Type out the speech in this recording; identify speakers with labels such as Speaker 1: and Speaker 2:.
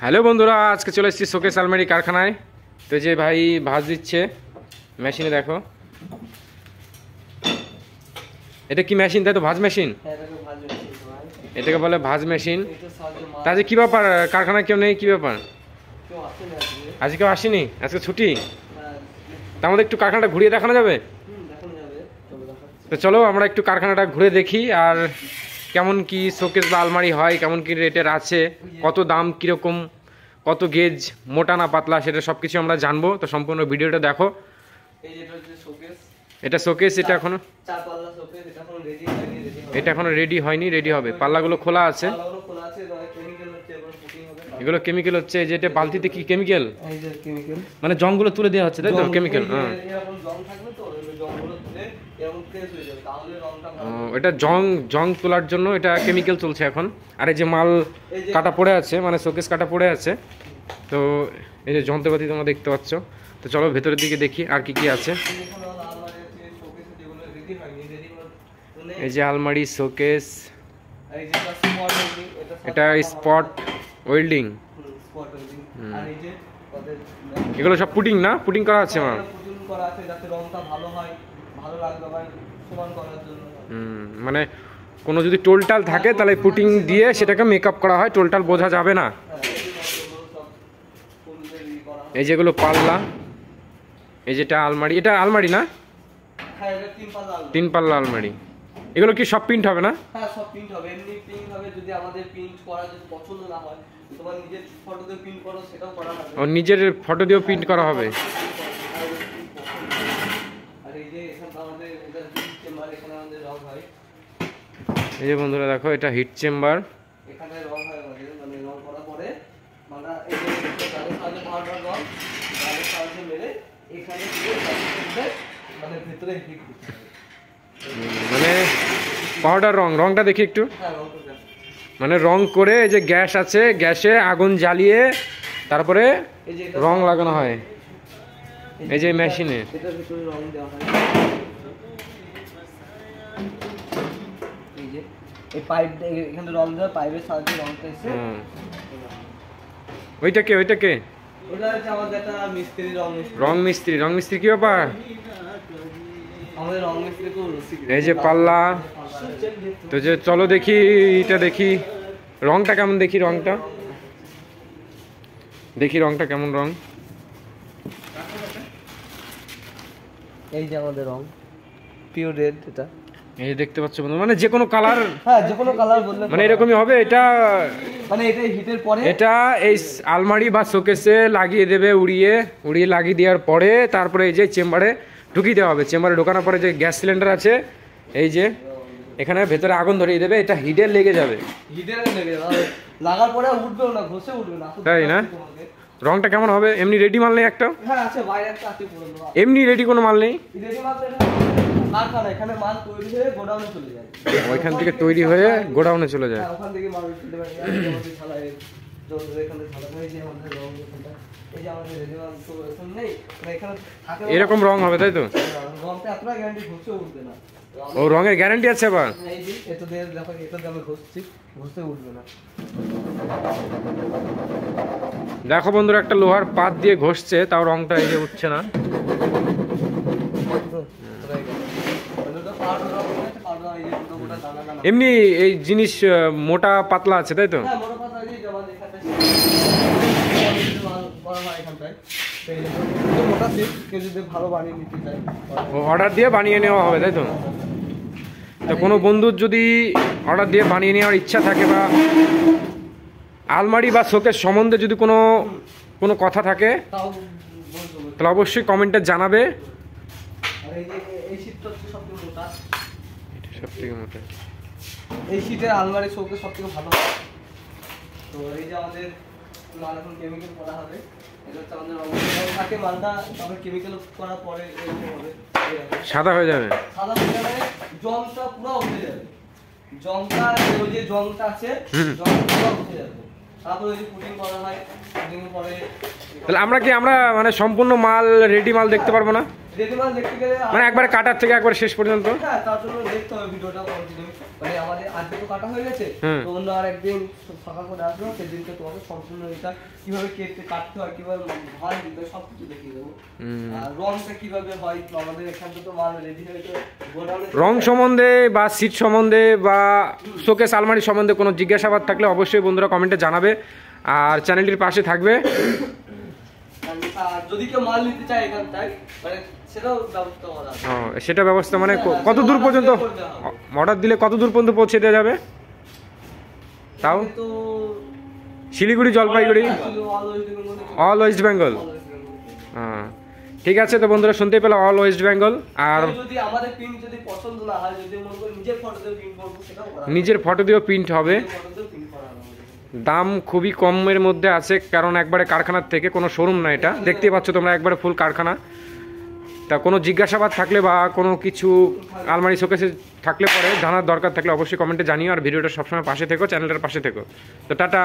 Speaker 1: Hello বন্ধুরা, আজকে চলে এসেছি শোকেস আলমারি কারখানায়। তো যে ভাই ভাঁজ দিচ্ছে মেশিনে, দেখো এটা কি মেশিন? তাই তো, ভাঁজ মেশিন। এটাকে বলে ভাঁজ মেশিন। তা যে কি ব্যাপার, কারখানায় কেউ নেই, কি ব্যাপার? আজকে কেউ আসেনি, আজকে ছুটি। তার মধ্যে একটু কারখানাটা ঘুরিয়ে দেখানো যাবে? তো চলো আমরা একটু কারখানাটা ঘুরে দেখি, আর কেমন কি শোকেস বা আলমারি হয়, কেমন কি রেটের আছে, কত দাম, কিরকম, কত গেজ, মোটা না পাতলা, সেটা সব কিছু আমরা জানবো। তো সম্পূর্ণ ভিডিওটা দেখো। এটা শোকেস, এটা এখনো রেডি হয়নি, রেডি হবে। পাল্লাগুলো খোলা আছে, এগুলো কেমিক্যাল হচ্ছে। যেটা বালতিতে কি কেমিক্যাল, মানে জংগুলো তুলে দেওয়া হচ্ছে, তাই তো? কেমিক্যাল, হ্যাঁ। এটা জং তোলার জন্য এটা কেমিক্যাল চলছে এখন। আর এই যে মাল কাটা পড়ে আছে, মানে শোকেস কাটা পড়ে আছে। তো এই যে যন্ত্রপাতি তোমরা দেখতে পাচ্ছ। তো চলো ভেতরের দিকে দেখি আর কি কি আছে। এই যে আলমারি, শোকেস, এটা স্পট ওয়েল্ডিং। এগুলো সব পুটিং না? পুটিং করা আছে মা? মানে কোনো যদি টোলটাল থাকে তাহলে পুটিং দিয়ে সেটাকে মেকআপ করা হয়, টোলটাল বোঝা যাবে না। এই যেগুলো পাল্লা, এই যেটা আলমারি, এটা আলমারি না? তিন পাল্লা আলমারি। এগুলো কি সব প্রিন্ট হবে না?
Speaker 2: হ্যাঁ, সব প্রিন্ট হবে। এমনি প্রিন্ট হবে, যদি আমাদের প্রিন্ট করা যদি পছন্দ না হয়, তোমার নিজের ফটো দিয়ে প্রিন্ট করো, সেটাও করা হবে।
Speaker 1: ও, নিজের ফটো দিয়েও প্রিন্ট করা হবে।
Speaker 2: আর এই যে এখানে আমাদের এটা হিট চেম্বার, এখানে আমাদের রং হয়।
Speaker 1: এই যে বন্ধুরা দেখো, এটা হিট চেম্বার।
Speaker 2: এখানে রং হয় আমাদের, মানে রং করার পরে মানে এই যে গাড়ির সাথে পাউডার রং, গাড়ির সাথে মেরে এখানে দিয়ে মানে ভিতরে হিট দিতে হবে।
Speaker 1: মানে পাউডার রংটা দেখি একটু। মানে রং করে এই যে গ্যাস আছে, গ্যাসে আগুন জ্বালিয়ে তারপরে রং লাগানো হয় এই যে মেশিনে।
Speaker 2: এটার ভিতরে রং দেওয়া হয়। এই যে এই পাইপ, এখানে রং দেওয়া, পাইপের সাহায্যে রংটা এসে।
Speaker 1: ওইটা কে?
Speaker 2: ওটা হচ্ছে আমাদের একটা মিস্ত্রি,
Speaker 1: রং মিস্ত্রি কি ব্যাপার?
Speaker 2: আমাদের রং মিস্ত্রি তো
Speaker 1: এই যে পাল্লা। তো যে চলো দেখি, এটা দেখি রংটা কেমন, দেখি রংটা কেমন রং।
Speaker 2: এই যে আমাদের রং পিওর রেড, এটা
Speaker 1: এই দেখতে পাচ্ছ বন্ধু, মানে যে কোনো কালার।
Speaker 2: হ্যাঁ, যে কোনো কালার বললে
Speaker 1: মানে এরকমই হবে। এটা
Speaker 2: মানে এটা হিটের পরে
Speaker 1: এটা এই আলমারি বা শোকেসে লাগিয়ে দেবে, উড়িয়ে লাগিয়ে দেওয়ার পরে তারপরে এই যে চেম্বারে ঢুকিয়ে দেওয়া হবে। চেম্বারে ঢোকানোর পরে যে গ্যাস সিলিন্ডার আছে, এই যে এখানে ভেতরে আগুন ধরিয়ে দেবে। এটা হিটে লেগে যাবে,
Speaker 2: লাগার পরে উঠবেও না, ঘষে উঠবে না,
Speaker 1: তাই না? রংটা কেমন হবে? এমনি রেডি মাল নেই একটা?
Speaker 2: হ্যাঁ আছে, বাইরে একটা আছে পুরো।
Speaker 1: এমনি রেডি কোনো মাল নেই?
Speaker 2: রেডি মাল কারখানা, এখানে মাল তৈরি হয়ে গোডাউনে চলে যায়।
Speaker 1: ওইখান থেকে তৈরি হয়ে গোডাউনে চলে যায়।
Speaker 2: হ্যাঁ, ওখান থেকে মাল চলে যায়। আমাদের থালায় যন্ত্র, এখানে থালা হয়ে যায় আমাদের রং। এই যে আমাদের রেডি মাল তো এখন নেই, এখানে থাকে
Speaker 1: এরকম রং হবে, তাই তো?
Speaker 2: রংটা এতটা গ্যারান্টি, ঘষে উঠবে না।
Speaker 1: ও, রঙের গ্যারান্টি আছে আবার?
Speaker 2: এই যে এটা দিয়ে দেখো, এটা দিয়ে আমি ঘষছি, ঘষে উঠবে না।
Speaker 1: দেখো বন্ধুরা, একটা লোহার পাত দিয়ে ঘষছে, তাও রংটা এই যে উঠছে না। এমনি এই জিনিস মোটা পাতলা আছে, তাই তো? অর্ডার দিয়ে বানিয়ে নেওয়া হবে, তাই তো? তো কোনো বন্ধুর যদি অর্ডার দিয়ে বানিয়ে নেওয়ার ইচ্ছা থাকে, বা আলমারি বা শোকেস সম্বন্ধে যদি কোনো কথা থাকে, তাহলে অবশ্যই কমেন্টে জানাবে।
Speaker 2: এই শীটের আলমারি শোকেস সবথেকে ভালো। তো এই যে আমাদের মাল এখন কেমিক্যাল করা হবে। এটা হচ্ছে আমাদের থাকে মালটা, তবে কেমিক্যাল করার পরে এরকম হবে,
Speaker 1: সাদা হয়ে যাবে।
Speaker 2: সাদা হয়ে যাবে, জংটা পুরো উঠে যাবে। জংটা, ওই যে জংটা আছে, জংটা পুরো উঠে যাবে। তারপরে ওই যে পুটিং করা হয়, পুটিং পরে।
Speaker 1: তাহলে আমরা মানে সম্পূর্ণ মাল, রেডি মাল দেখতে পারবো না?
Speaker 2: রেডি মাল দেখতে গেলে
Speaker 1: মানে একবারে কাটার থেকে একবারে শেষ পর্যন্ত?
Speaker 2: হ্যাঁ, তার জন্য দেখতে হবে ভিডিওটা কন্টিনিউ। মানে আমাদের আজকে তো কাটা হয়ে গেছে,
Speaker 1: হুম।
Speaker 2: তো অন্য আরেকদিন সকাল করে আসবো, সেদিনকে তোমাকে সম্পূর্ণ এটা কিভাবে কাটতে হয়, কিভাবে ভাঁজ দিতে হয় সব কিছু দেখিয়ে দেবো। আর রংটা কিভাবে হয়, আমাদের এখান থেকে তো মাল রেডি হয়ে তো গোডাউনে
Speaker 1: রং সম্বন্ধে বা সিট সম্বন্ধে বা শোকেস আলমারি সম্বন্ধে কোনো জিজ্ঞাসাবাদ থাকলে অবশ্যই বন্ধুরা কমেন্টে জানাবে, আর চ্যানেলটির পাশে থাকবে।
Speaker 2: আর যদি কেউ মাল নিতে চায় এখানটায়, মানে সেটাও ব্যবস্থা করা আছে।
Speaker 1: সেটা ব্যবস্থা মানে কত দূর পর্যন্ত অর্ডার দিলে কত দূর পর্যন্ত পৌঁছে দেওয়া যাবে? তাও
Speaker 2: তো
Speaker 1: শিলিগুড়ি, জলপাইগুড়ি, অল ওয়েস্ট বেঙ্গল। ঠিক আছে, তো বন্ধুরা শুনতেই পেলো, অল ওয়েস্ট বেঙ্গল। আর
Speaker 2: যদি আমাদের প্রিন্ট যদি পছন্দ না হয়, যদি মনে করি নিজের ফটো দিয়ে প্রিন্ট করব, সেটাও করা হবে।
Speaker 1: নিজের ফটো দিয়েও প্রিন্ট হবে।
Speaker 2: ফটো দিয়ে প্রিন্ট করা হবে।
Speaker 1: দাম খুবই কমের মধ্যে আছে, কারণ একবারে কারখানার থেকে, কোনো শোরুম না এটা, দেখতেই পাচ্ছ তোমরা একবারে ফুল কারখানা। তা কোনো জিজ্ঞাসাবাদ থাকলে বা কোনো কিছু আলমারি শোকেসে থাকলে পরে জানার দরকার থাকলে অবশ্যই কমেন্টে জানিও, আর ভিডিওটা সবসময় পাশে থেকো, চ্যানেলটার পাশে থেকো। তো টাটা।